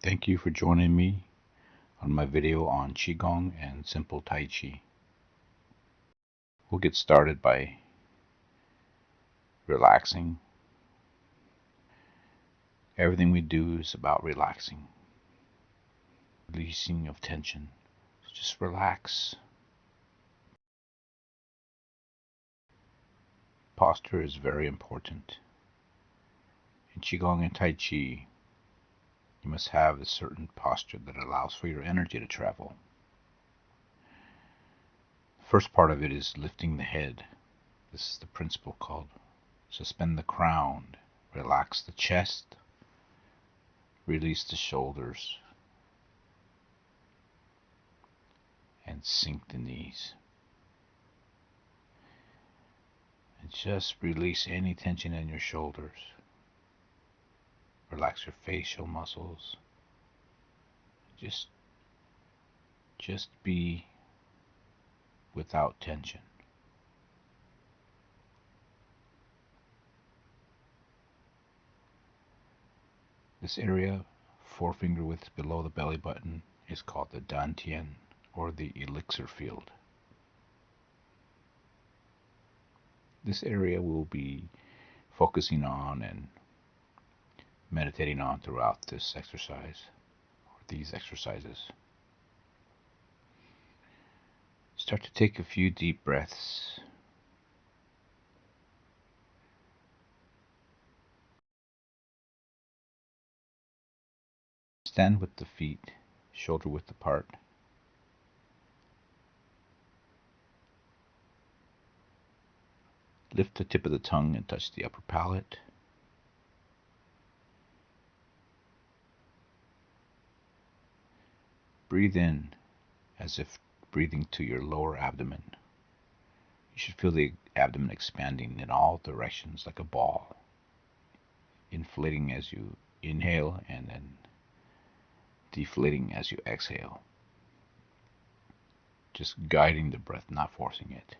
Thank you for joining me on my video on Qigong and Simple Tai Chi. We'll get started by relaxing. Everything we do is about relaxing, releasing of tension. So just relax. Posture is very important. In Qigong and Tai Chi, you must have a certain posture that allows for your energy to travel. The first part of it is lifting the head. This is the principle called suspend the crown, relax the chest, release the shoulders, and sink the knees. And just release any tension in your shoulders. Relax your facial muscles. Just be without tension. This area, forefinger width below the belly button, is called the dantian, or the elixir field. This area we'll be focusing on and meditating on throughout this exercise, or these exercises. Start to take a few deep breaths. Stand with the feet shoulder width apart. Lift the tip of the tongue and touch the upper palate. Breathe in as if breathing to your lower abdomen. You should feel the abdomen expanding in all directions like a ball, inflating as you inhale and then deflating as you exhale. Just guiding the breath, not forcing it.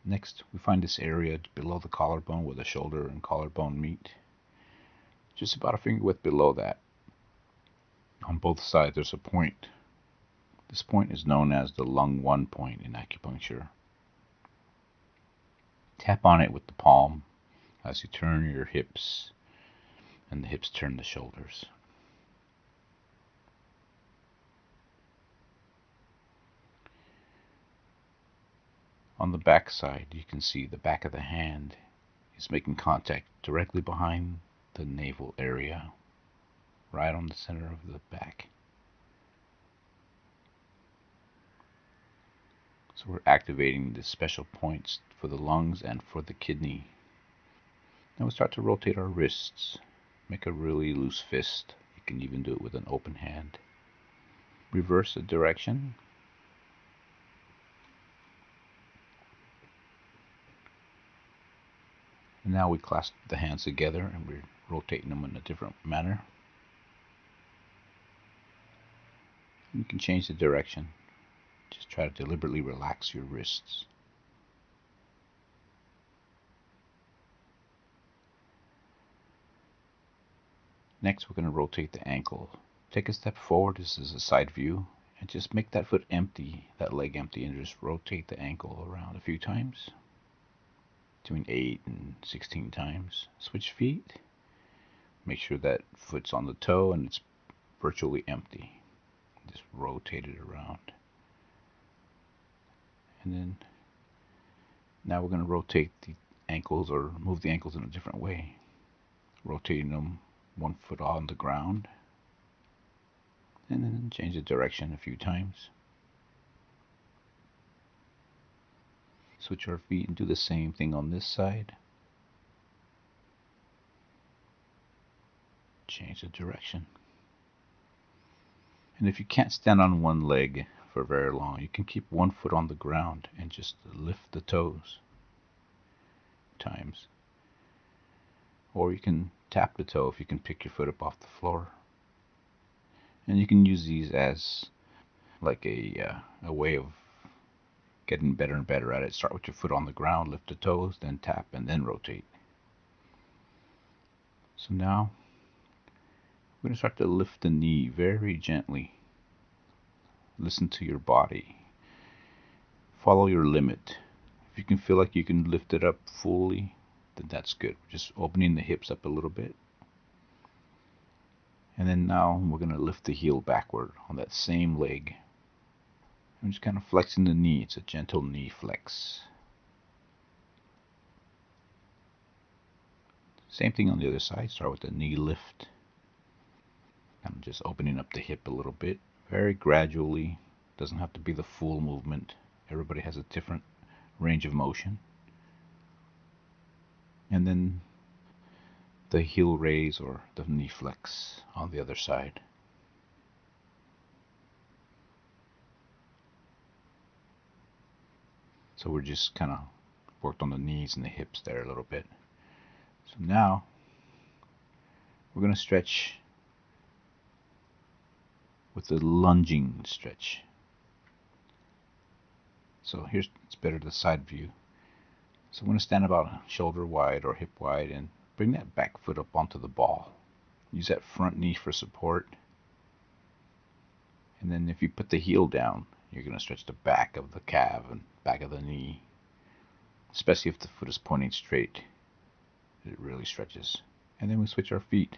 Next, we find this area below the collarbone where the shoulder and collarbone meet. Just about a finger width below that. On both sides there's a point. This point is known as the lung 1 point in acupuncture. Tap on it with the palm as you turn your hips, and the hips turn the shoulders. On the back side, you can see the back of the hand is making contact directly behind the navel area, right on the center of the back. So we're activating the special points for the lungs and for the kidney. Now we start to rotate our wrists. Make a really loose fist. You can even do it with an open hand. Reverse the direction. And now we clasp the hands together and we're rotating them in a different manner. And you can change the direction. Just try to deliberately relax your wrists. Next, we're going to rotate the ankle. Take a step forward. This is a side view. And just make that foot empty, that leg empty, and just rotate the ankle around a few times. Between 8 and 16 times. Switch feet. Make sure that foot's on the toe and it's virtually empty. Just rotate it around. And then now we're going to rotate the ankles, or move the ankles in a different way. Rotating them 1 foot on the ground. And then change the direction a few times. Switch our feet and do the same thing on this side. Change the direction. And if you can't stand on one leg for very long, you can keep 1 foot on the ground and just lift the toes times. Or you can tap the toe if you can pick your foot up off the floor. And you can use these as like a way of getting better and better at it. Start with your foot on the ground, lift the toes, then tap, and then rotate. So now we're going to start to lift the knee very gently. Listen to your body. Follow your limit. If you can feel like you can lift it up fully, then that's good. Just opening the hips up a little bit. And then now we're going to lift the heel backward on that same leg. I'm just kind of flexing the knee. It's a gentle knee flex. Same thing on the other side. Start with the knee lift. Kind of just opening up the hip a little bit. Very gradually. Doesn't have to be the full movement. Everybody has a different range of motion. And then the heel raise or the knee flex on the other side. So we're just kind of worked on the knees and the hips there a little bit. So now we're going to stretch with the lunging stretch. So here's, it's better the side view. So I'm going to stand about shoulder wide or hip wide and bring that back foot up onto the ball. Use that front knee for support. And then if you put the heel down, you're going to stretch the back of the calf and back of the knee. Especially if the foot is pointing straight. It really stretches. And then we switch our feet.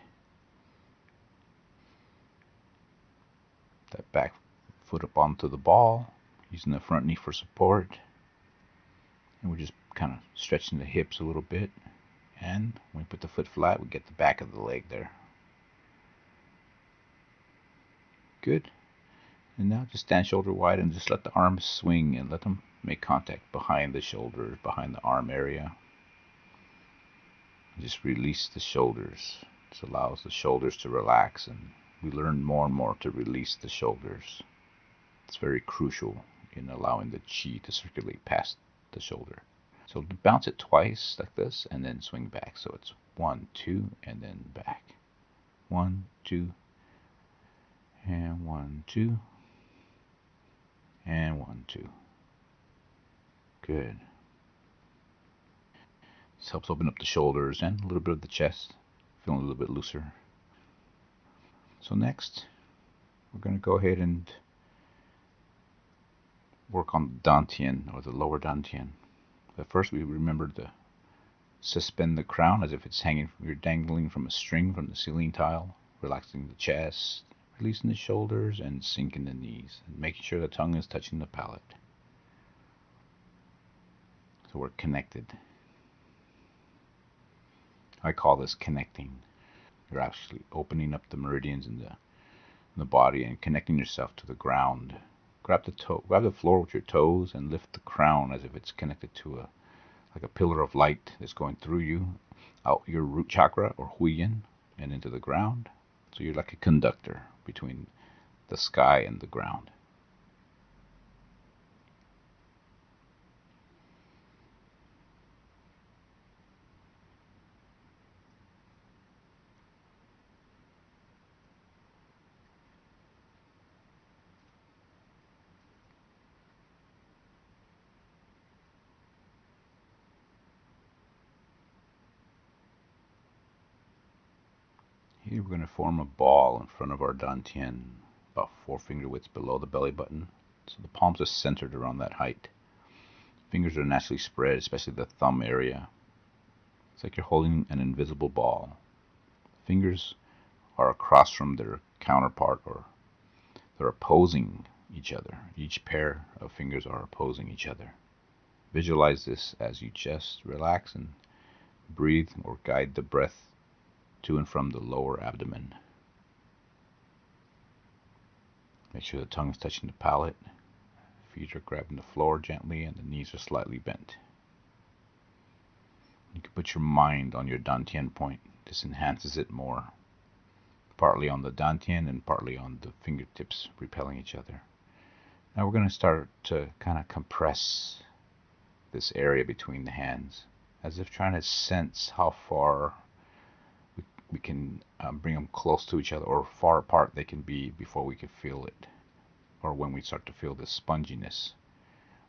That back foot up onto the ball, using the front knee for support. And we're just kind of stretching the hips a little bit. And when we put the foot flat, we get the back of the leg there. Good. And now just stand shoulder wide and just let the arms swing and let them make contact behind the shoulders, behind the arm area. Just release the shoulders. This allows the shoulders to relax, and we learn more and more to release the shoulders. It's very crucial in allowing the chi to circulate past the shoulder. So bounce it twice like this and then swing back. So it's 1, 2, and then back. 1, 2, and 1, 2, and 1, 2. Good. This helps open up the shoulders and a little bit of the chest, feeling a little bit looser. So next, we're going to go ahead and work on the dantian, or the lower dantian. But first we remember to suspend the crown as if it's hanging, you're dangling from a string from the ceiling tile, relaxing the chest, releasing the shoulders, and sinking the knees, and making sure the tongue is touching the palate. So we're connected. I call this connecting. You're actually opening up the meridians in the body and connecting yourself to the ground. Grab the floor with your toes and lift the crown as if it's connected to like a pillar of light that's going through you, out your root chakra or huiyin, and into the ground. So you're like a conductor between the sky and the ground. Here we're going to form a ball in front of our dantian, about 4 finger widths below the belly button. So the palms are centered around that height. Fingers are naturally spread, especially the thumb area. It's like you're holding an invisible ball. Fingers are across from their counterpart, or they're opposing each other. Each pair of fingers are opposing each other. Visualize this as you just relax and breathe or guide the breath to and from the lower abdomen. Make sure the tongue is touching the palate. Feet are grabbing the floor gently and the knees are slightly bent. You can put your mind on your dantian point. This enhances it more. Partly on the dantian and partly on the fingertips repelling each other. Now we're going to start to kind of compress this area between the hands, as if trying to sense how far we can bring them close to each other, or far apart they can be before we can feel it, or when we start to feel the sponginess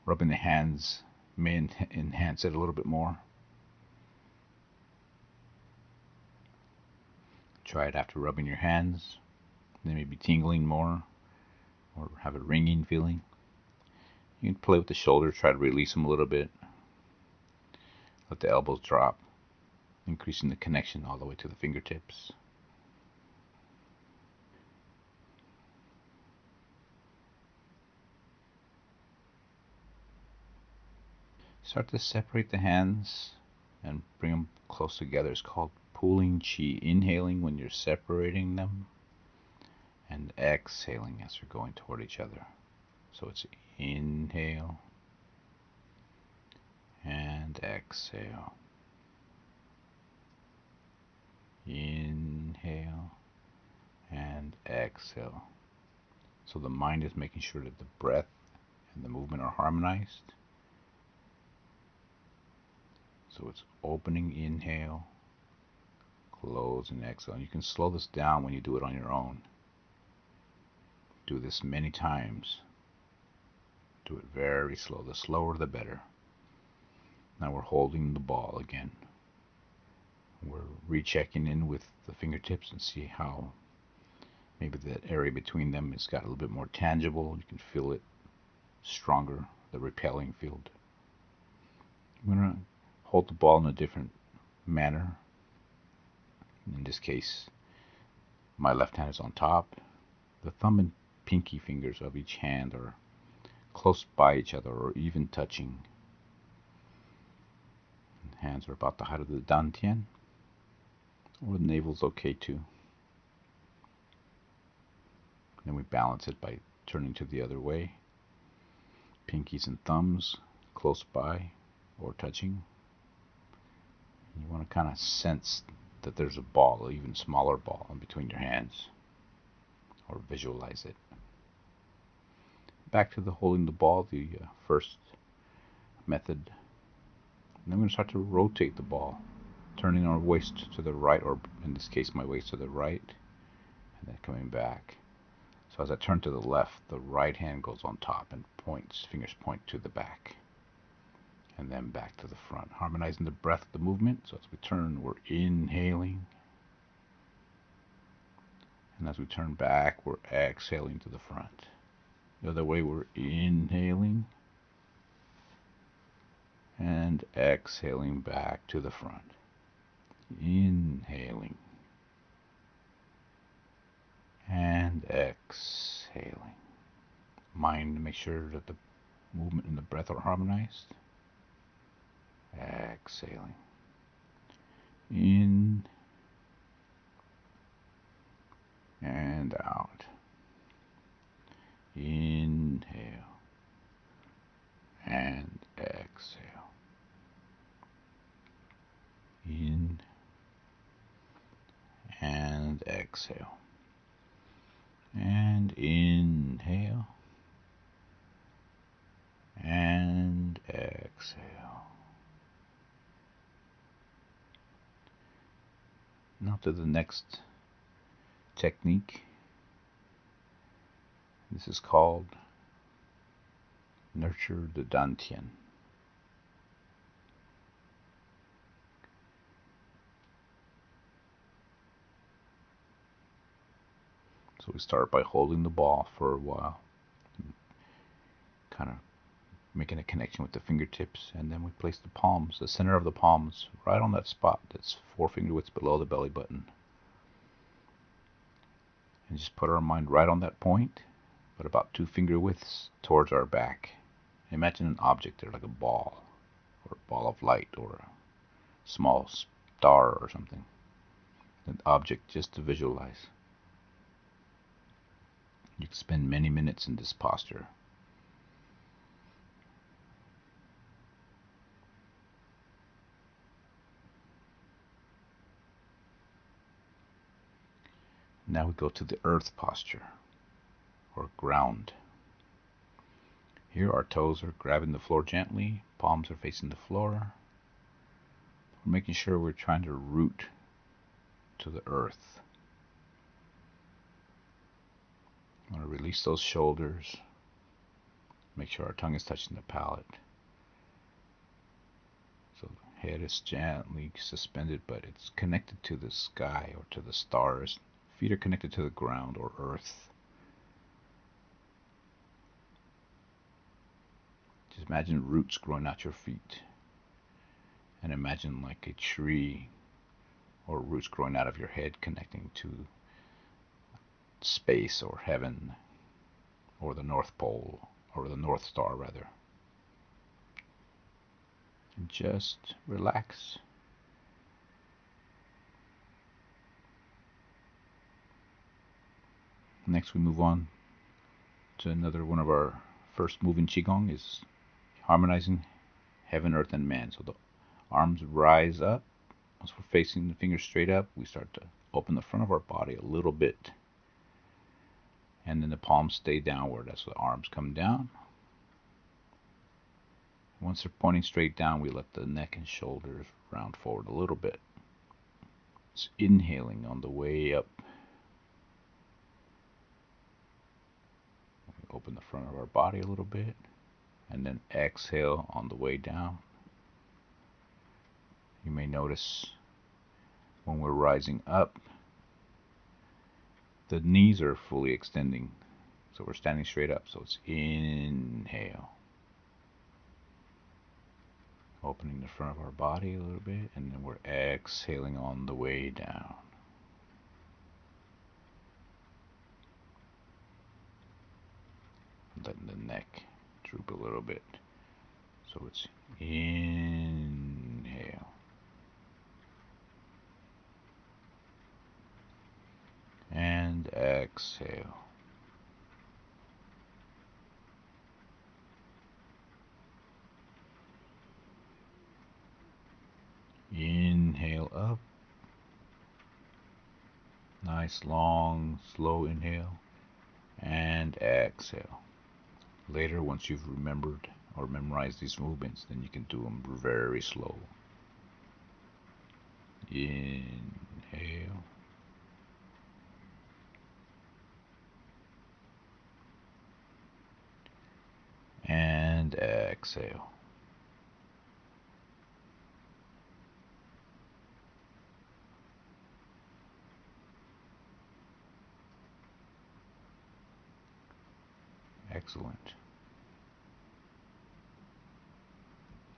Rubbing the hands may enhance it a little bit more. Try it after rubbing your hands. They may be tingling more or have a ringing feeling. You can play with the shoulders, try to release them a little bit. Let the elbows drop, increasing the connection all the way to the fingertips. Start to separate the hands and bring them close together. It's called pulling chi. Inhaling when you're separating them and exhaling as you're going toward each other. So it's inhale and exhale. Inhale and exhale. So the mind is making sure that the breath and the movement are harmonized. So it's opening, inhale, close, and exhale. And you can slow this down when you do it on your own. Do this many times. Do it very slow. The slower the better. Now we're holding the ball again. We're rechecking in with the fingertips and see how maybe that area between them has got a little bit more tangible. You can feel it stronger, the repelling field. I'm going to hold the ball in a different manner. In this case, my left hand is on top. The thumb and pinky fingers of each hand are close by each other or even touching. Hands are about the height of the dantian, or the navel's okay too. Then we balance it by turning to the other way. Pinkies and thumbs close by or touching. You want to kind of sense that there's a ball, an even smaller ball, in between your hands, or visualize it. Back to the holding the ball, the first method. And I'm going to start to rotate the ball, turning our waist to the right, or in this case my waist to the right, and then coming back. So as I turn to the left, the right hand goes on top and fingers point to the back, and then back to the front, harmonizing the breath with the movement. So as we turn, we're inhaling, and as we turn back, we're exhaling to the front. The other way, we're inhaling and exhaling back to the front. Inhaling and exhaling. Mind to make sure that the movement and the breath are harmonized. Exhaling. In and out. Inhale and exhale. In and exhale. And inhale and exhale. Now to the next technique. This is called Nurture the Dantian. So we start by holding the ball for a while, kind of making a connection with the fingertips, and then we place the palms, the center of the palms, right on that spot that's 4 finger widths below the belly button. And just put our mind right on that point, but about 2 finger widths towards our back. Imagine an object there, like a ball, or a ball of light, or a small star or something. An object just to visualize. You can spend many minutes in this posture. Now we go to the earth posture, or ground. Here our toes are grabbing the floor gently, palms are facing the floor. We're making sure we're trying to root to the earth. I want to release those shoulders, Make sure our tongue is touching the palate. So the head is gently suspended, but it's connected to the sky or to the stars. Feet are connected to the ground or earth. Just imagine roots growing out your feet. And imagine like a tree or roots growing out of your head connecting to space or heaven or the North Pole or the North Star rather. And just relax. Next we move on to another one of our first move in Qigong is harmonizing heaven, earth, and man. So the arms rise up. Once we're facing the fingers straight up, we start to open the front of our body a little bit. And then the palms stay downward as the arms come down. Once they're pointing straight down, we let the neck and shoulders round forward a little bit. It's inhaling on the way up. Open the front of our body a little bit. And then exhale on the way down. You may notice when we're rising up, the knees are fully extending. So we're standing straight up. So it's inhale. Opening the front of our body a little bit. And then we're exhaling on the way down. Letting the neck droop a little bit. So it's inhale. And exhale. Inhale up. Nice, long, slow inhale. And exhale. Later, once you've remembered or memorized these movements, then you can do them very slow. Inhale. And exhale. Excellent.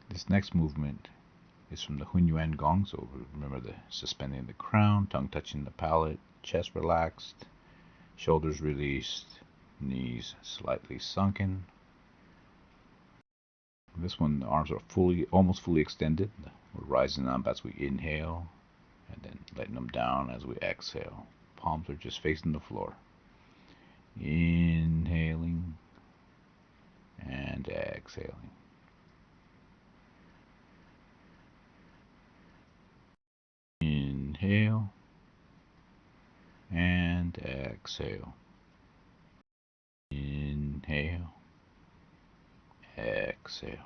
This next movement is from the Hunyuan Gong. So remember the suspending the crown, tongue touching the palate, chest relaxed, shoulders released, knees slightly sunken. This one, the arms are almost fully extended. We're rising up as we inhale, and then letting them down as we exhale. Palms are just facing the floor. Inhaling and exhaling. Inhale and exhale. Inhale, exhale.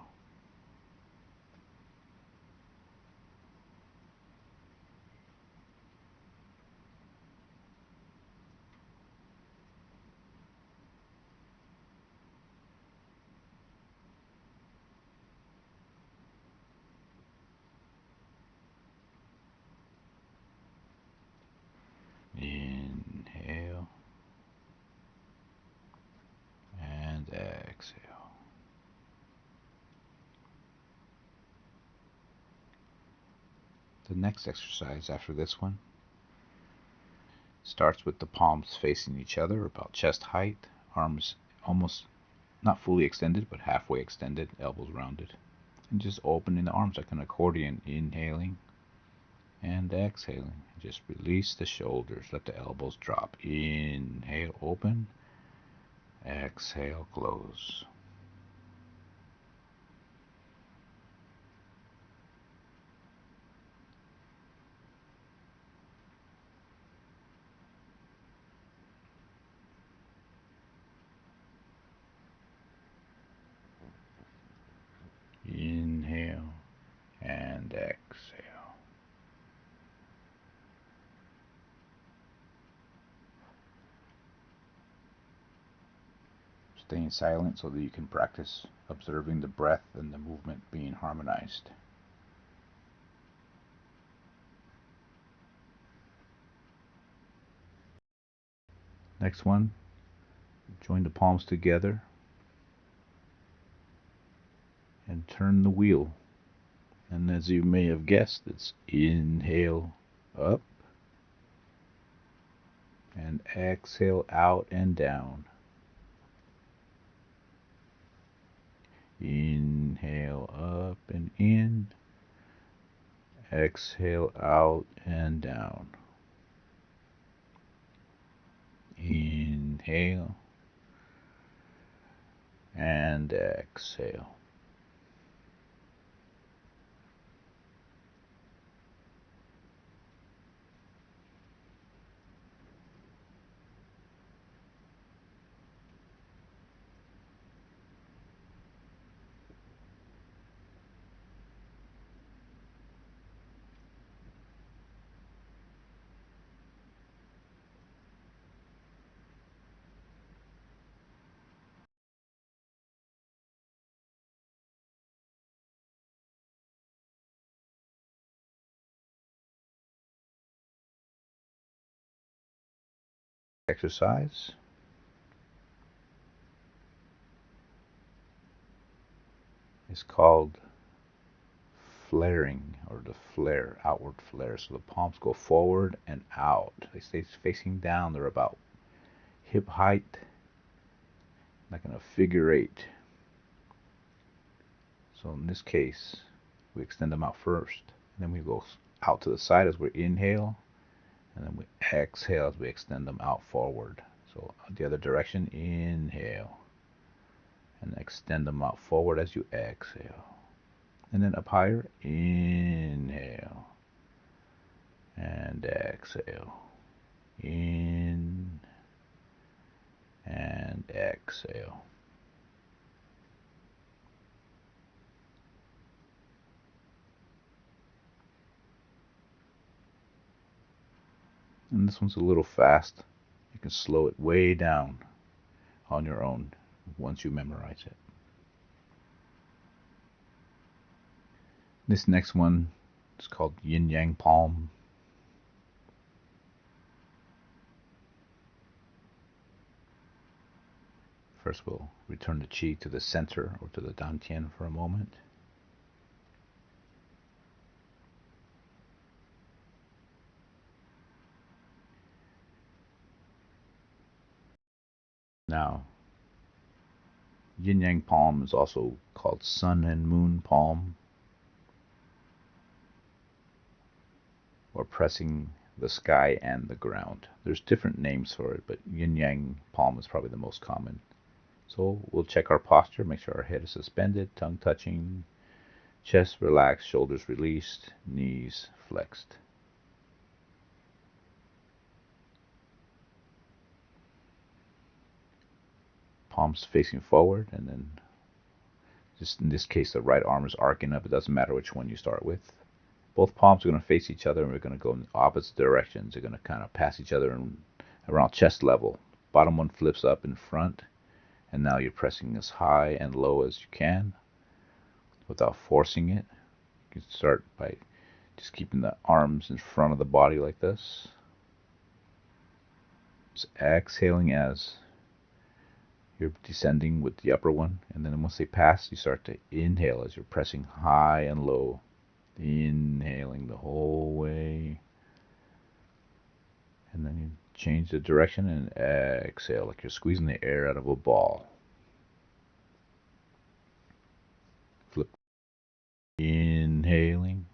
Inhale and exhale. The next exercise after this one starts with the palms facing each other about chest height, arms almost not fully extended but halfway extended, elbows rounded, and just opening the arms like an accordion, inhaling and exhaling. Just release the shoulders, let the elbows drop. Inhale, open. Exhale, close. Inhale and exhale. Staying silent so that you can practice observing the breath and the movement being harmonized. Next one, join the palms together and turn the wheel. And as you may have guessed, it's inhale up and exhale out and down. Inhale up and in, exhale out and down. Inhale and exhale. Exercise is called flaring, or the flare, outward flare. So the palms go forward and out. They stay facing down. They're about hip height, like in a figure eight. So in this case, we extend them out first, and then we go out to the side as we inhale, and then we exhale as we extend them out forward. So the other direction, inhale, and extend them out forward as you exhale. And then up higher, inhale, and exhale. In and exhale. And this one's a little fast. You can slow it way down on your own once you memorize it. This next one is called Yin Yang Palm. First, we'll return the Qi to the center, or to the Dantian, for a moment. Now, Yin Yang Palm is also called Sun and Moon Palm, or pressing the sky and the ground. There's different names for it, but Yin Yang Palm is probably the most common. So we'll check our posture, make sure our head is suspended, tongue touching, chest relaxed, shoulders released, knees flexed. Palms facing forward, and then just in this case the right arm is arcing up. It doesn't matter which one you start with. Both palms are going to face each other, and we're going to go in opposite directions. They're going to kind of pass each other around chest level. Bottom one flips up in front, and now you're pressing as high and low as you can without forcing it. You can start by just keeping the arms in front of the body like this. Just exhaling as you're descending with the upper one, and then once they pass, you start to inhale as you're pressing high and low. Inhaling the whole way, and then you change the direction and exhale like you're squeezing the air out of a ball. Flip. Inhaling.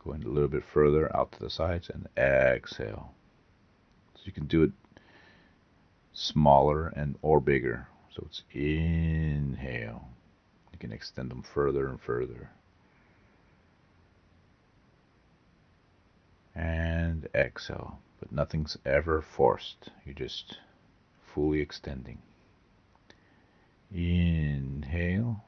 Going a little bit further out to the sides and exhale. So you can do it smaller and or bigger. So it's inhale. You can extend them further and further. And exhale. But nothing's ever forced. You're just fully extending. Inhale.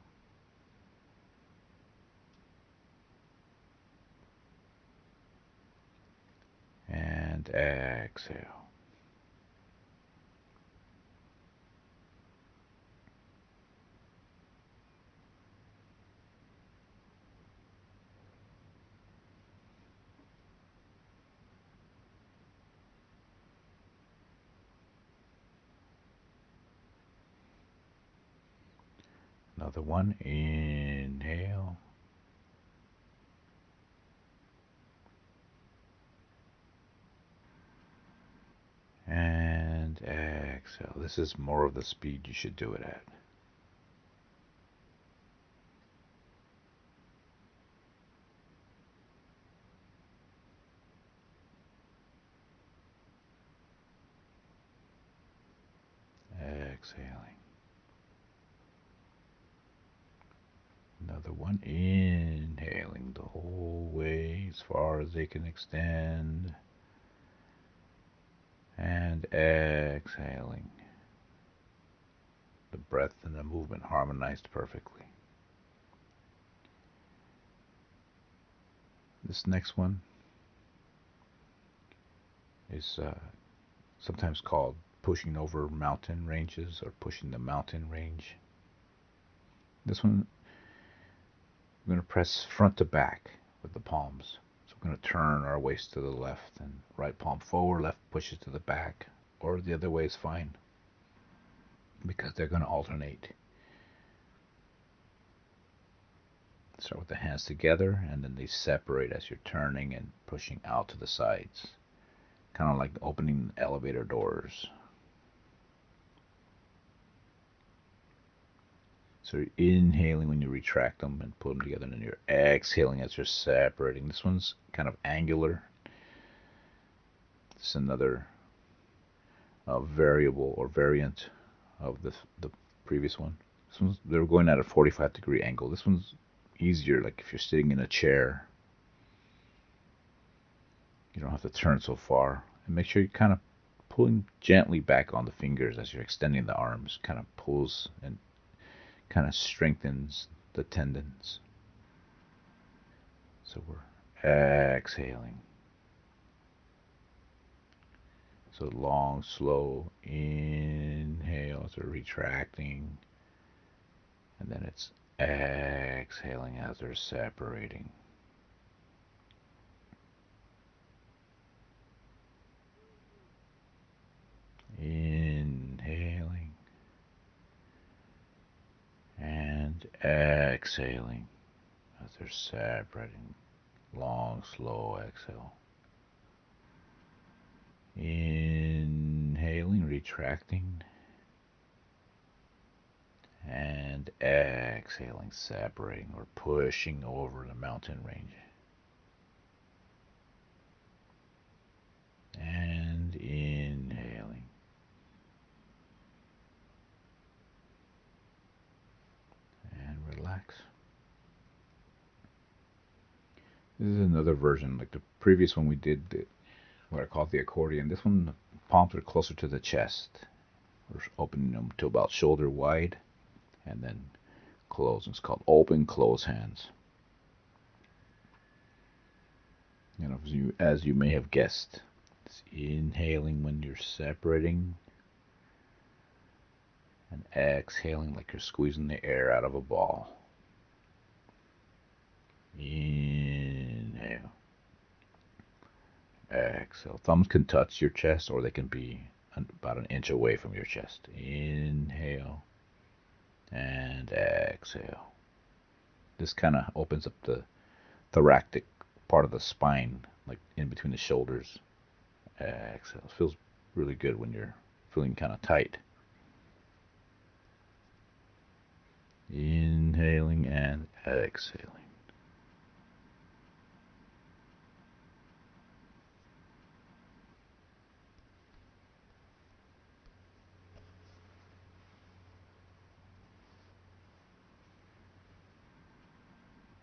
And exhale. Another one, inhale. And exhale. This is more of the speed you should do it at. Exhaling. Another one, inhaling the whole way as far as they can extend. And exhaling. The breath and the movement harmonized perfectly. This next one is sometimes called pushing over mountain ranges or pushing the mountain range. This one, we're going to press front to back with the palms. So we're going to turn our waist to the left and right palm forward, left pushes to the back, or the other way is fine because they're going to alternate. Start with the hands together and then they separate as you're turning and pushing out to the sides. Kind of like opening elevator doors. So you're inhaling when you retract them and put them together, and then you're exhaling as you're separating. This one's kind of angular. This is another variable or variant of the previous one. This one's, they're going at a 45-degree angle. This one's easier, like if you're sitting in a chair. You don't have to turn so far. And make sure you're kind of pulling gently back on the fingers as you're extending the arms. Kind of pulls and kind of strengthens the tendons. So we're exhaling. So long, slow inhale as we're retracting. And then it's exhaling as they're separating. Inhaling and exhaling as they're separating. Long, slow exhale. Inhaling, retracting, and exhaling, separating or pushing over the mountain range. And inhaling. And relax. This is another version, like the previous one we did, what I call the accordion. This one, the palms are closer to the chest. We're opening them to about shoulder wide, and then close. It's called open, close hands. You know, as you may have guessed, it's inhaling when you're separating, and exhaling like you're squeezing the air out of a ball. Inhale. Exhale. Thumbs can touch your chest or they can be about an inch away from your chest. Inhale and exhale. This kind of opens up the thoracic part of the spine, like in between the shoulders. Exhale. It feels really good when you're feeling kind of tight. Inhaling and exhaling.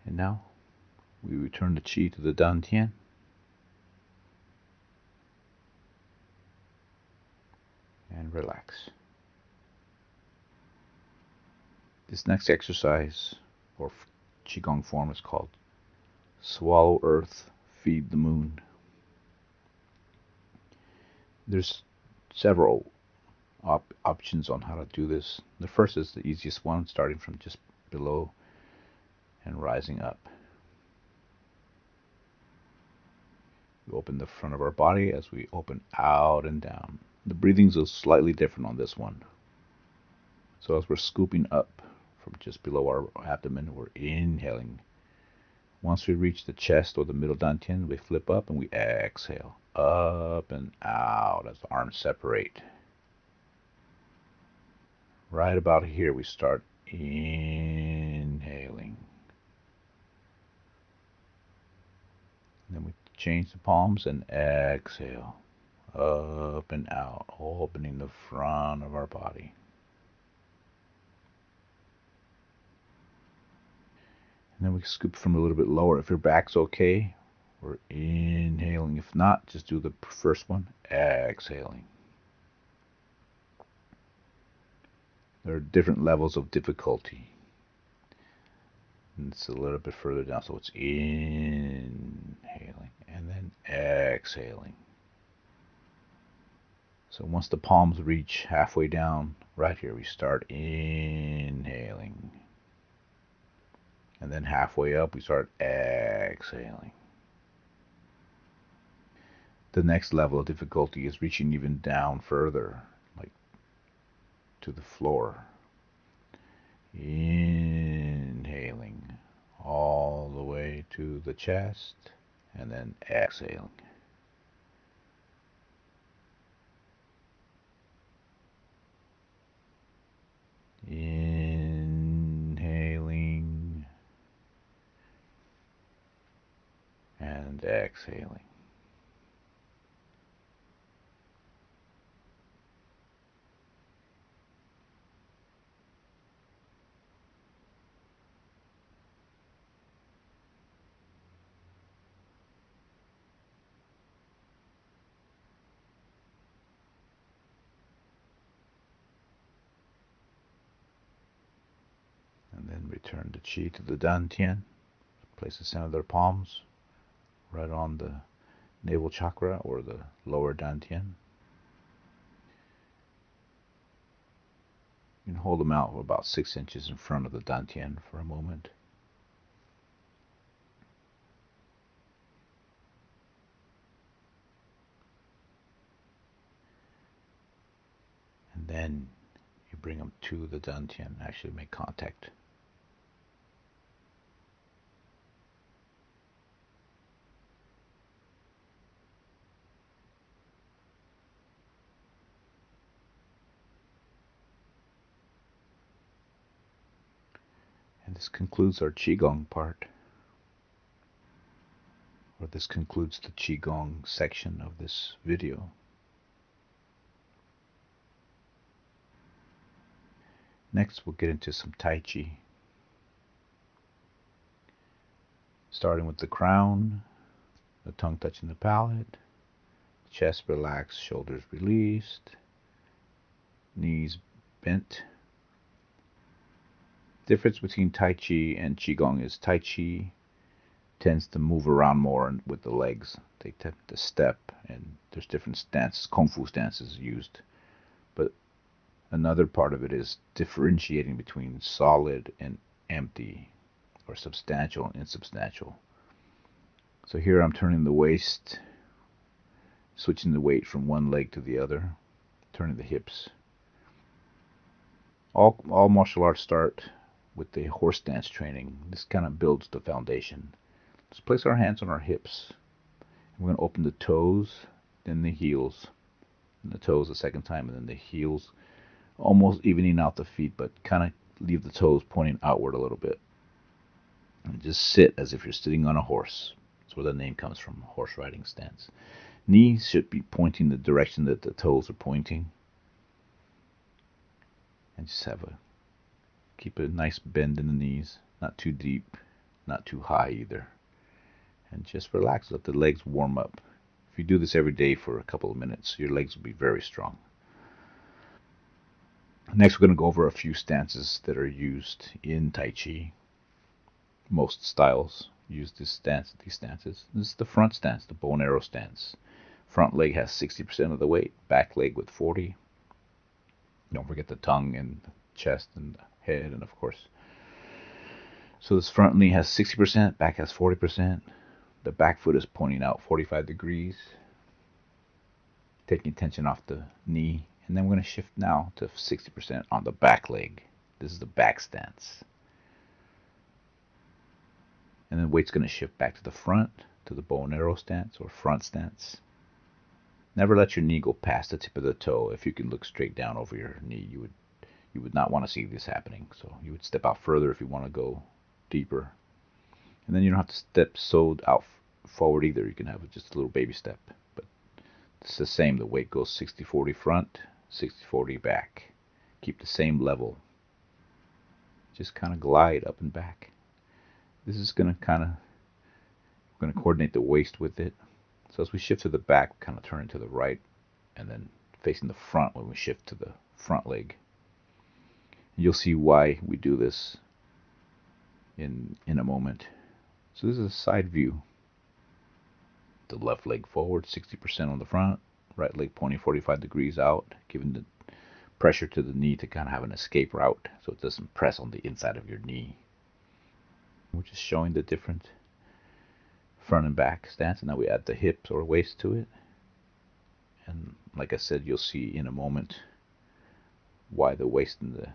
And now we return the chi to the dantian. And relax. This next exercise or Qigong form is called Swallow Earth, Feed the Moon. There's several options on how to do this. The first is the easiest one, starting from just below and rising up. We open the front of our body as we open out and down. The breathing's is slightly different on this one. So as we're scooping up from just below our abdomen, we're inhaling. Once we reach the chest or the middle dantian, we flip up and we exhale. Up and out as the arms separate. Right about here, we start inhaling. Then we change the palms and exhale. Up and out, opening the front of our body. And then we scoop from a little bit lower. If your back's okay, we're inhaling. If not, just do the first one, exhaling. There are different levels of difficulty. And it's a little bit further down, so it's inhaling and then exhaling. So once the palms reach halfway down, right here, we start inhaling. And then halfway up, we start exhaling. The next level of difficulty is reaching even down further, like to the floor. Inhaling all the way to the chest, and then exhaling. Inhaling and exhaling. And then return the chi to the dantian. Place the center of their palms right on the navel chakra or the lower dantian. You can hold them out about 6 inches in front of the dantian for a moment. And then you bring them to the dantian, actually make contact. And this concludes our Qigong part. Or this concludes the Qigong section of this video. Next, we'll get into some Tai Chi. Starting with the crown, the tongue touching the palate, chest relaxed, shoulders released, knees bent. Difference between Tai Chi and Qigong is Tai Chi tends to move around more with the legs. They tend to step, and there's different stances, Kung Fu stances used. But another part of it is differentiating between solid and empty, or substantial and insubstantial. So here I'm turning the waist, switching the weight from one leg to the other, turning the hips. All martial arts start with the horse stance training. This kind of builds the foundation. Let's place our hands on our hips. We're going to open the toes, then the heels, and the toes the second time, and then the heels, almost evening out the feet, but kind of leave the toes pointing outward a little bit. And just sit as if you're sitting on a horse. That's where the name comes from, horse riding stance. Knees should be pointing the direction that the toes are pointing. And just keep a nice bend in the knees, not too deep, not too high either. And just relax, let the legs warm up. If you do this every day for a couple of minutes, your legs will be very strong. Next, we're going to go over a few stances that are used in Tai Chi. Most styles use these stances. This is the front stance, the bow and arrow stance. Front leg has 60% of the weight, back leg with 40. Don't forget the tongue and the chest and the head, and of course. So this front knee has 60%, back has 40%. The back foot is pointing out 45 degrees, taking tension off the knee. And then we're going to shift now to 60% on the back leg. This is the back stance. And then weight's going to shift back to the front, to the bow and arrow stance or front stance. Never let your knee go past the tip of the toe. If you can look straight down over your knee, you would not want to see this happening. So you would step out further if you want to go deeper. And then you don't have to step so out forward either. You can have just a little baby step. But it's the same. The weight goes 60-40 front, 60-40 back. Keep the same level. Just kind of glide up and back. This is going to coordinate the waist with it. So as we shift to the back, kind of turn to the right, and then facing the front when we shift to the front leg. You'll see why we do this in a moment. So this is a side view. The left leg forward, 60% on the front, right leg pointing 45 degrees out, giving the pressure to the knee to kind of have an escape route so it doesn't press on the inside of your knee. We're just showing the different front and back stance, and now we add the hips or waist to it. And like I said, you'll see in a moment why the waist and the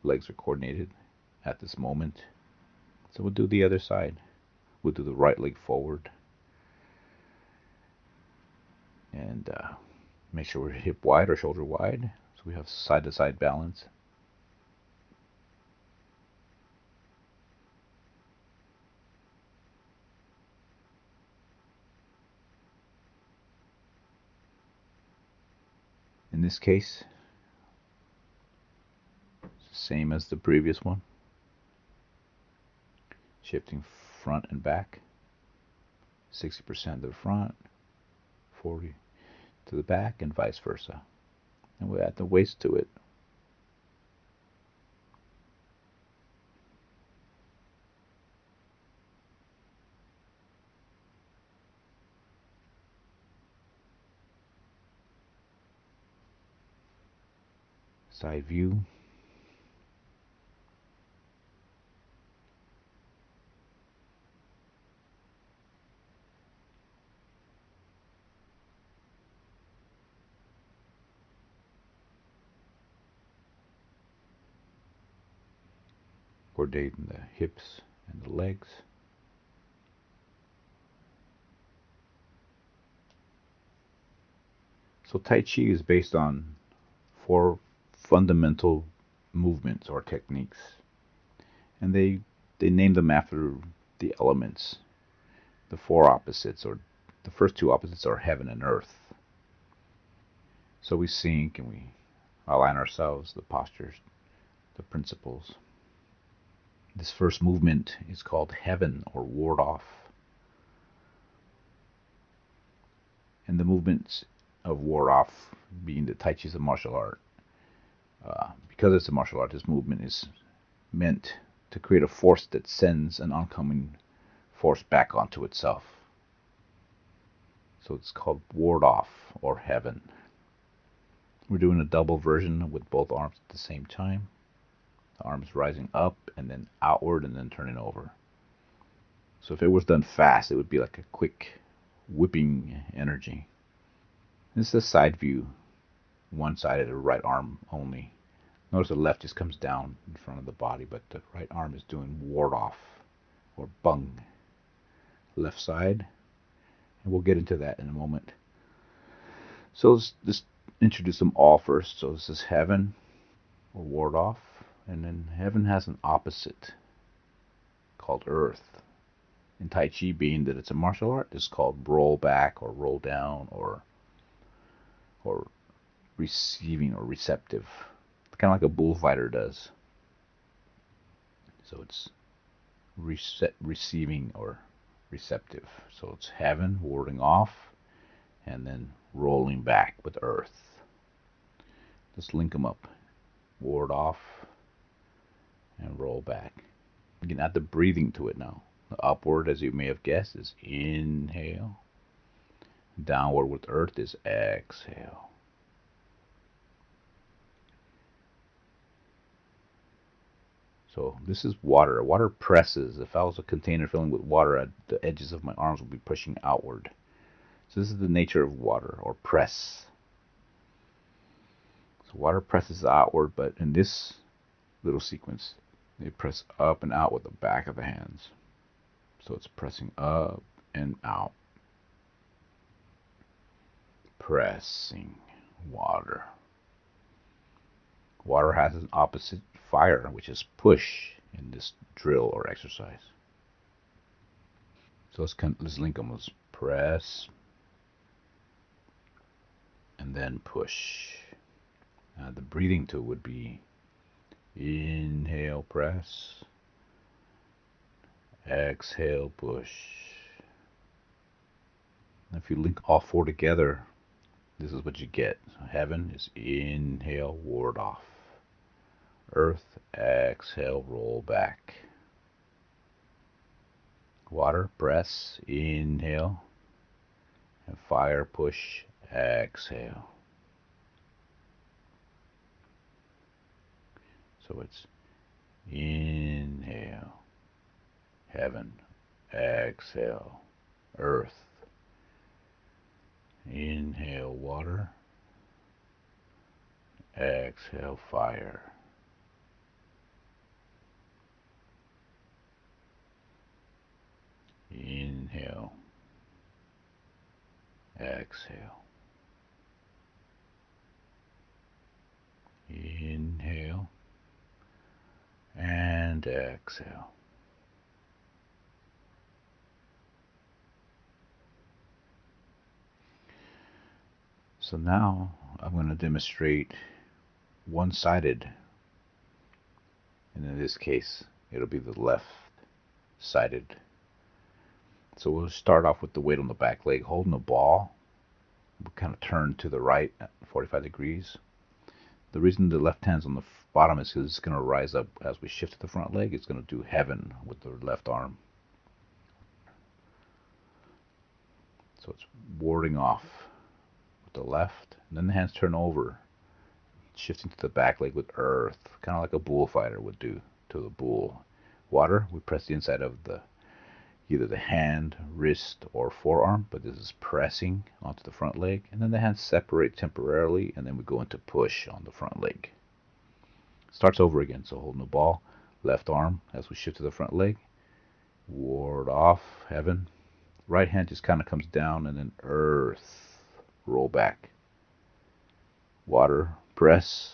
legs are coordinated at this moment. So we'll do the other side. We'll do the right leg forward and make sure we're hip wide or shoulder wide, so we have side to side balance. In this case, same as the previous one. Shifting front and back, 60% to the front, 40 to the back, and vice versa. And we add the waist to it. Side view. Coordinating the hips and the legs. So Tai Chi is based on 4 fundamental movements or techniques, and they name them after the elements. The 4 opposites, or the first 2 opposites, are heaven and earth. So we sink and we align ourselves, the postures, the principles. This first movement is called heaven or ward off. And the movements of ward off, being that Tai Chi is a martial art, because it's a martial art, this movement is meant to create a force that sends an oncoming force back onto itself. So it's called ward off or heaven. We're doing a double version with both arms at the same time. The arms rising up and then outward and then turning over. So if it was done fast, it would be like a quick whipping energy. This is a side view, one side of the right arm only. Notice the left just comes down in front of the body, but the right arm is doing ward off or bung. Left side, and we'll get into that in a moment. So let's just introduce them all first. So this is heaven or ward off, and then heaven has an opposite called earth. In Tai Chi, being that it's a martial art, it's called roll back or roll down or receiving or receptive, kind of like a bullfighter does. So it's receiving or receptive. So it's heaven warding off and then rolling back with earth. Just link them up. Ward off and roll back. You can add the breathing to it now. The upward, as you may have guessed, is inhale. Downward with earth is exhale. So this is water. Water presses. If I was a container filling with water, the edges of my arms would be pushing outward. So this is the nature of water, or press. So water presses outward, but in this little sequence, they press up and out with the back of the hands. So it's pressing up and out. Pressing water. Water has an opposite fire, which is push in this drill or exercise. So let's link them. Let's press and then push. The breathing to it would be inhale, press, exhale, push. And if you link all four together, this is what you get. So heaven is inhale, ward off. Earth, exhale, roll back. Water, press, inhale. And fire, push, exhale. So it's inhale, heaven, exhale, earth. Inhale, water, exhale, fire. Inhale, exhale. Inhale and exhale. So now I'm going to demonstrate one-sided, and in this case it'll be the left-sided. So we'll start off with the weight on the back leg, holding the ball. We'll kind of turn to the right at 45 degrees. The reason the left hand's on the bottom is because it's going to rise up as we shift to the front leg. It's going to do heaven with the left arm. So it's warding off with the left. And then the hands turn over, shifting to the back leg with earth, kind of like a bullfighter would do to the bull. Water, we press the inside of either the hand, wrist, or forearm, but this is pressing onto the front leg. And then the hands separate temporarily, and then we go into push on the front leg. Starts over again. So holding the ball, left arm as we shift to the front leg, ward off, heaven. Right hand just kind of comes down, and then earth, roll back. Water, press,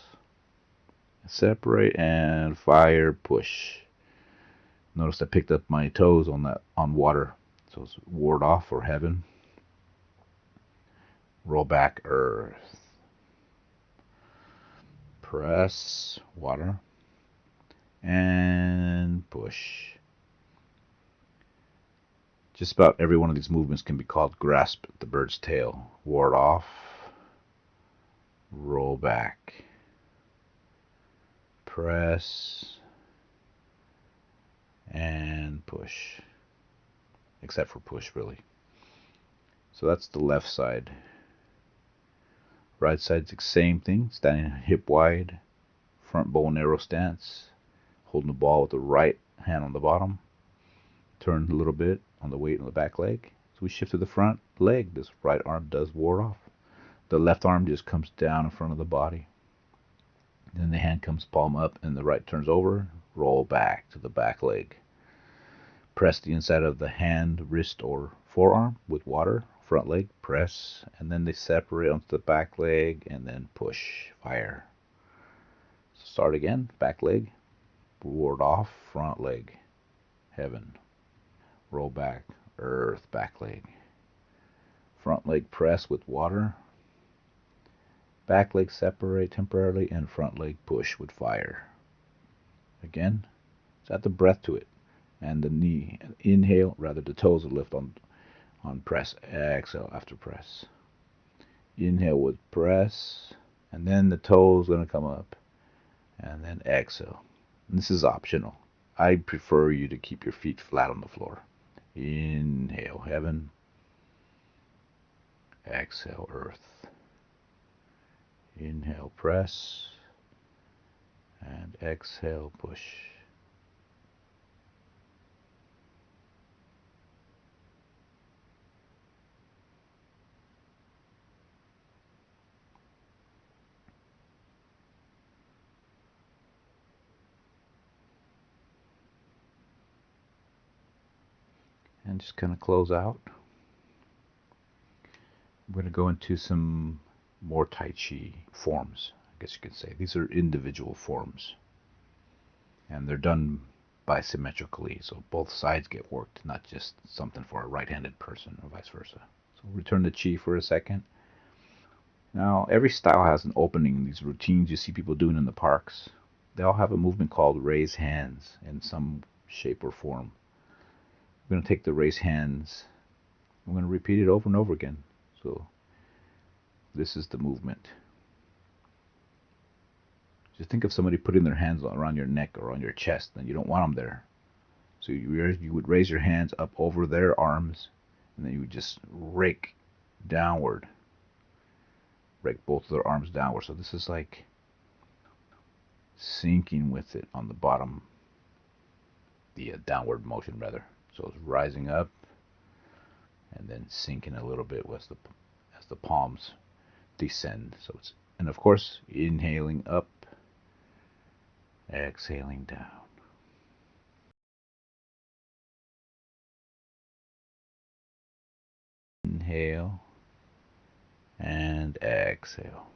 separate, and fire, push. Notice I picked up my toes on water. So it's ward off or heaven. Roll back, earth. Press, water, and push. Just about every one of these movements can be called grasp the bird's tail. Ward off, roll back, press, and push. Except for push, really. So that's the left side. Right side's the same thing. Standing hip wide, front bow and arrow stance. Holding the ball with the right hand on the bottom. Turn a little bit on the weight on the back leg. So we shift to the front leg. This right arm does ward off. The left arm just comes down in front of the body. Then the hand comes palm up and the right turns over. Roll back to the back leg. Press the inside of the hand, wrist, or forearm with water. Front leg, press, and then they separate onto the back leg and then push, fire. So start again, back leg, ward off, front leg, heaven. Roll back, earth, back leg. Front leg press with water. Back leg separate temporarily and front leg push with fire. Again, just add the breath to it. And the knee, inhale, rather the toes will lift on press. Exhale after press. Inhale with press, and then the toes going to come up, and then exhale. And this is optional. I prefer you to keep your feet flat on the floor. Inhale, heaven. Exhale, earth. Inhale, press. And exhale, push. And just kind of close out. I'm going to go into some more Tai Chi forms, I guess you could say. These are individual forms. And they're done by symmetrically, so both sides get worked, not just something for a right-handed person or vice versa. So return the chi for a second. Now, every style has an opening. These routines you see people doing in the parks, they all have a movement called raise hands in some shape or form. I'm going to take the raise hands. I'm going to repeat it over and over again. So this is the movement. Just think of somebody putting their hands around your neck or on your chest, and you don't want them there. So you would raise your hands up over their arms, and then you would just rake downward. Rake both of their arms downward. So this is like sinking with it on the bottom, the downward motion rather. So it's rising up and then sinking a little bit as the palms descend. So it's, and of course, inhaling up, exhaling down. Inhale and exhale.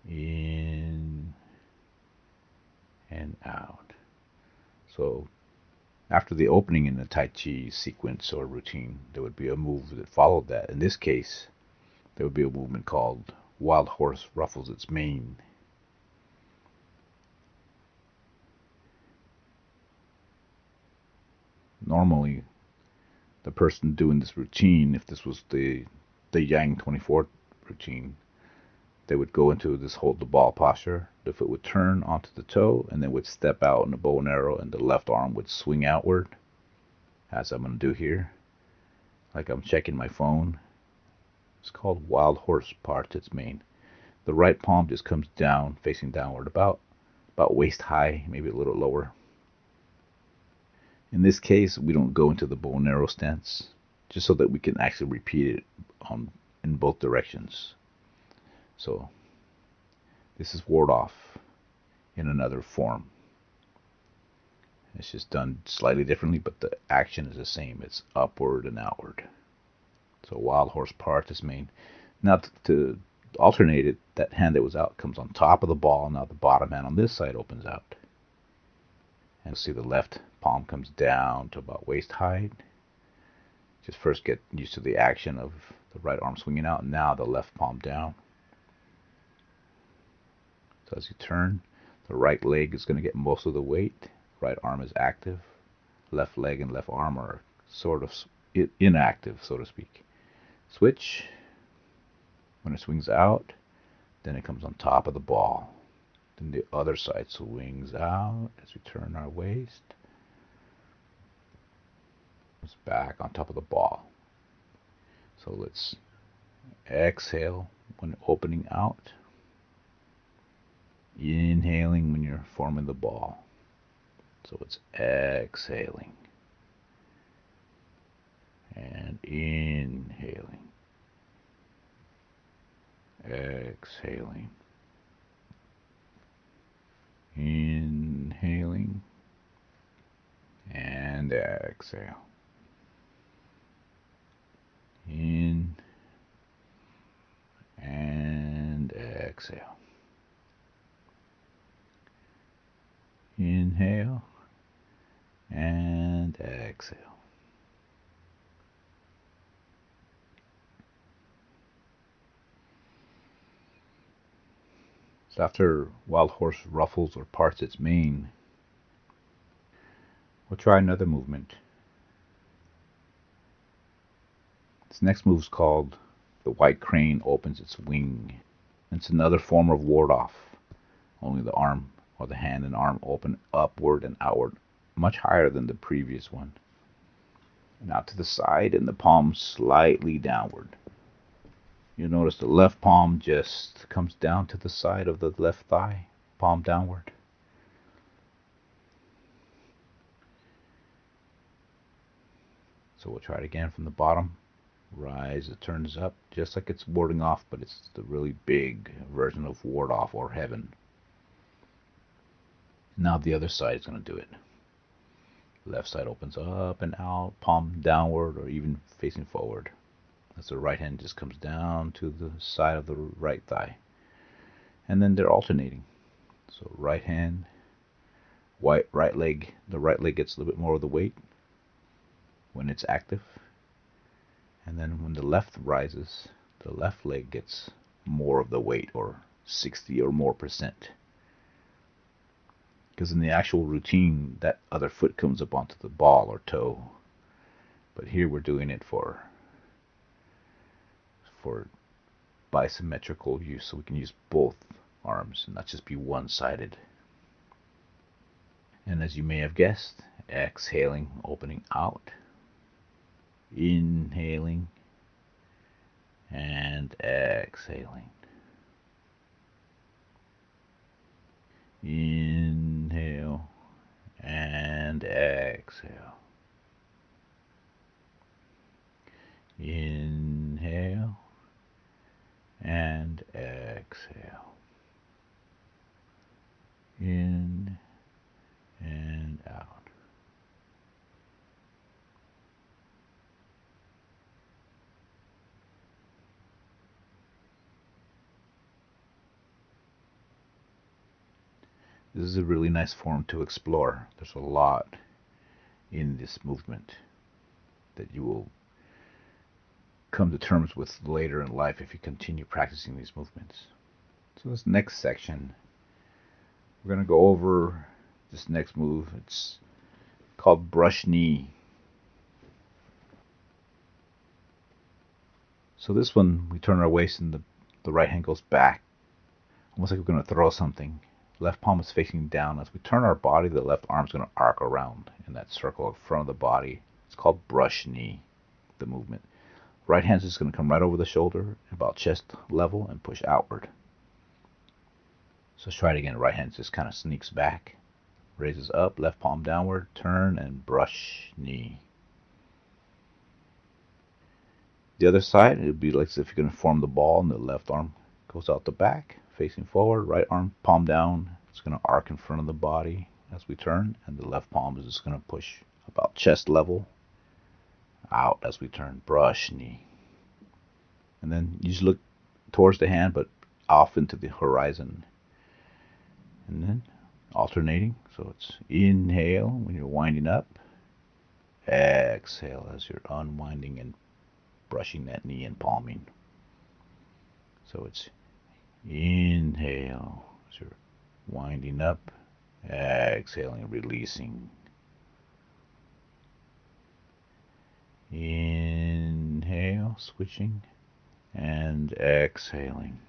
In and out. So after the opening in the Tai Chi sequence or routine, there would be a move that followed that. In this case, there would be a movement called Wild Horse Ruffles Its Mane. Normally, the person doing this routine, if this was the Yang 24 routine, they would go into this hold the ball posture. The foot would turn onto the toe and then would step out in a bow and arrow, and the left arm would swing outward, as I'm going to do here. Like I'm checking my phone. It's called Wild Horse Parts Its Mane. The right palm just comes down, facing downward, about waist high, maybe a little lower. In this case, we don't go into the bow and arrow stance, just so that we can actually repeat it in both directions. So this is ward off in another form. It's just done slightly differently, but the action is the same. It's upward and outward. So wild horse part is main. Now to alternate it, that hand that was out comes on top of the ball. Now the bottom hand on this side opens out. And see the left palm comes down to about waist height. Just first get used to the action of the right arm swinging out, and now the left palm down. So as you turn, the right leg is going to get most of the weight. Right arm is active. Left leg and left arm are sort of inactive, so to speak. Switch. When it swings out, then it comes on top of the ball. Then the other side swings out as we turn our waist. It's back on top of the ball. So let's exhale when opening out. Inhaling when you're forming the ball. So it's exhaling and inhaling, exhaling, inhaling, and exhale. In and exhale. Inhale and exhale. So after wild horse ruffles or parts its mane, we'll try another movement. This next move is called the white crane opens its wing. It's another form of ward off. Only the arm or the hand and arm open upward and outward, much higher than the previous one. and out to the side, and the palm slightly downward. You'll notice the left palm just comes down to the side of the left thigh, palm downward. So we'll try it again from the bottom. Rise, it turns up just like it's warding off, but it's the really big version of ward off or heaven. Now the other side is going to do it. Left side opens up and out, palm downward or even facing forward. As the right hand just comes down to the side of the right thigh. And then they're alternating. So right hand, right leg, the right leg gets a little bit more of the weight when it's active. And then when the left rises, the left leg gets more of the weight, or 60 or more percent. Because in the actual routine, that other foot comes up onto the ball or toe. But here we're doing it for bisymmetrical use, so we can use both arms and not just be one-sided. And as you may have guessed, exhaling, opening out, inhaling, and exhaling. Inhale and exhale. Inhale and exhale. In and out. This is a really nice form to explore. There's a lot in this movement that you will come to terms with later in life if you continue practicing these movements. So this next section, we're going to go over this next move. It's called brush knee. So this one, we turn our waist and the right hand goes back, almost like we're going to throw something. Left palm is facing down. As we turn our body, the left arm's going to arc around in that circle in front of the body. It's called brush knee, the movement. Right hand's just going to come right over the shoulder, about chest level, and push outward. So let's try it again. Right hand just kind of sneaks back, raises up, left palm downward, turn, and brush knee. The other side, it would be like as if you're going to form the ball, and the left arm goes out the back, facing forward, right arm palm down. It's going to arc in front of the body as we turn, and the left palm is just going to push about chest level out as we turn. Brush knee. And then you just look towards the hand, but off into the horizon. And then alternating. So it's inhale when you're winding up, exhale as you're unwinding and brushing that knee and palming. So it's inhale as you're winding up, exhaling, releasing. Inhale, switching, and exhaling.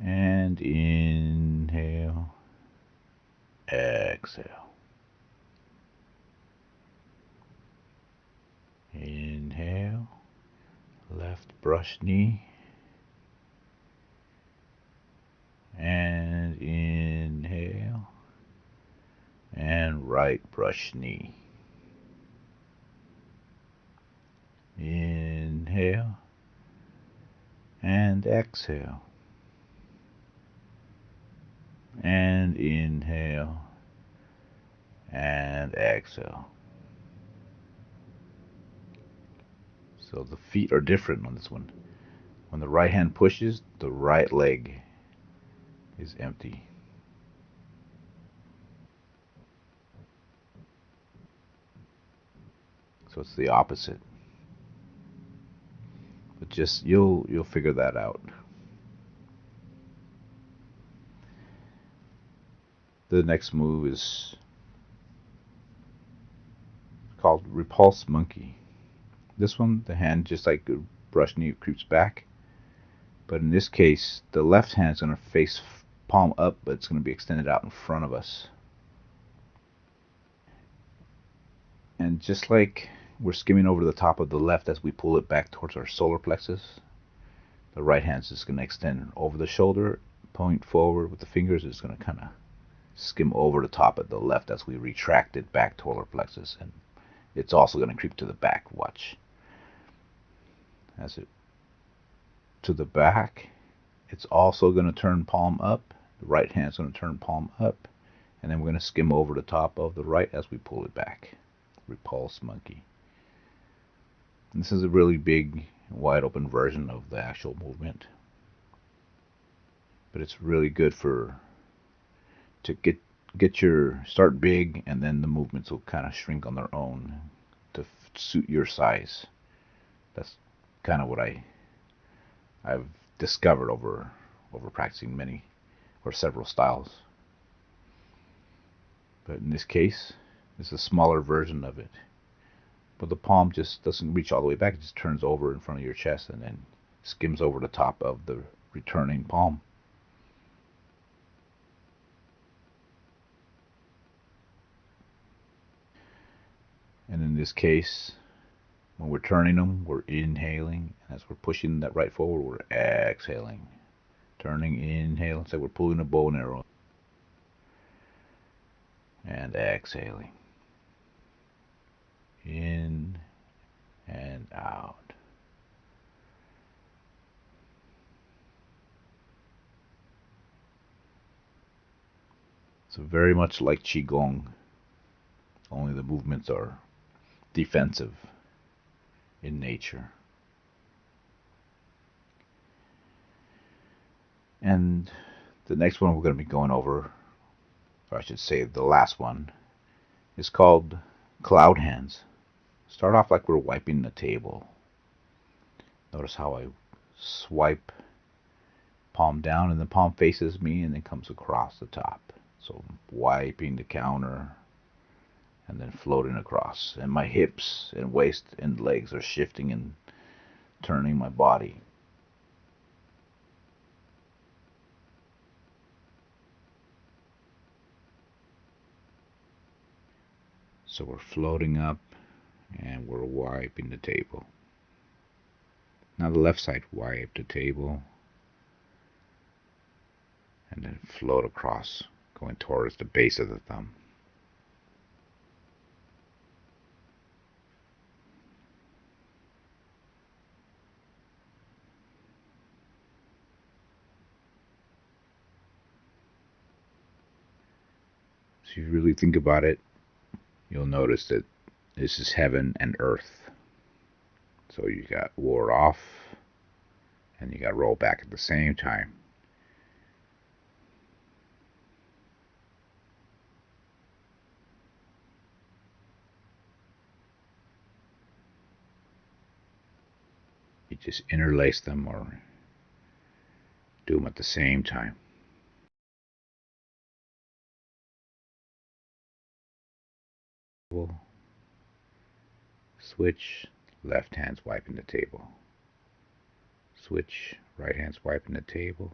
And inhale, exhale. Inhale, left brush knee, and inhale, and right brush knee. Inhale, and exhale, and inhale, and exhale. So the feet are different on this one. When the right hand pushes, the right leg is empty. So it's the opposite. But just you'll figure that out. The next move is called repulse monkey. This one, the hand just like a brush knee creeps back. But in this case, the left hand is going to face palm up, but it's going to be extended out in front of us. And just like we're skimming over the top of the left as we pull it back towards our solar plexus, the right hand's just going to extend over the shoulder, point forward with the fingers. It's going to kind of skim over the top of the left as we retract it back to solar plexus. And it's also going to creep to the back. Watch. As it to the back, it's also going to turn palm up. The right hand's going to turn palm up. And then we're going to skim over the top of the right as we pull it back. Repulse monkey. And this is a really big, wide open version of the actual movement. But it's really good to get your start big, and then the movements will kind of shrink on their own to suit your size. That's kind of what I've discovered over practicing many or several styles. But in this case, it's a smaller version of it. But the palm just doesn't reach all the way back. It just turns over in front of your chest and then skims over the top of the returning palm. And in this case, when we're turning them, we're inhaling. And as we're pushing that right forward, we're exhaling. Turning, inhaling. It's like we're pulling a bow and arrow. And exhaling. In and out. So very much like Qigong, only the movements are defensive in nature. And the next one we're going to be going over, or I should say the last one, is called cloud hands. Start off like we're wiping the table. Notice how I swipe palm down and the palm faces me and then comes across the top. So wiping the counter and then floating across. And my hips and waist and legs are shifting and turning my body. So we're floating up and we're wiping the table. Now the left side, wipe the table and then float across, going towards the base of the thumb. So if you really think about it, you'll notice that this is heaven and earth. So you got ward off and you got roll back at the same time. You just interlace them or do them at the same time. Switch, left hand's wiping the table. Switch, right hand's wiping the table.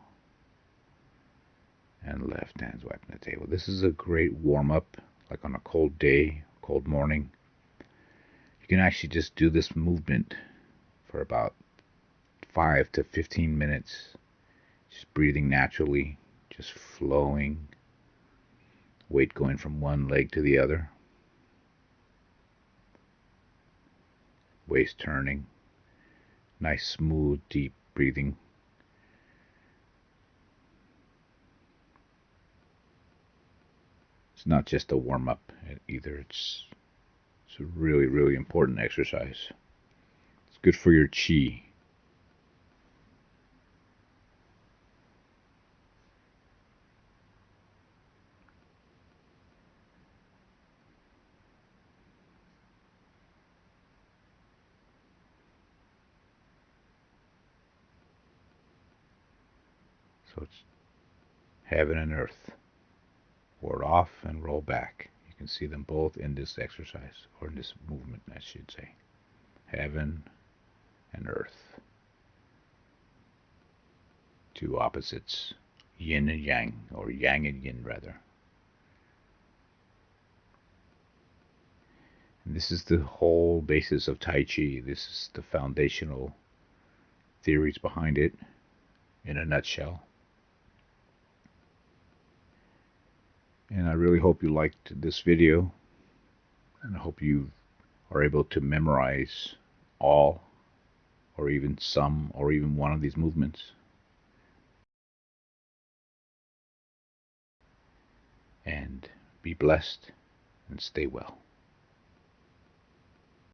And left hand's wiping the table. This is a great warm-up, like on a cold day, cold morning. You can actually just do this movement for about 5 to 15 minutes. Just breathing naturally, just flowing. Weight going from one leg to the other. Waist turning. Nice, smooth, deep breathing. It's not just a warm-up either. It's a really, really important exercise. It's good for your chi. So it's heaven and earth. Ward off and roll back. You can see them both in this exercise, or in this movement, I should say. Heaven and earth. Two opposites, yin and yang, or yang and yin rather. And this is the whole basis of Tai Chi. This is the foundational theories behind it in a nutshell. And I really hope you liked this video, and I hope you are able to memorize all, or even some, or even one of these movements. And be blessed and stay well.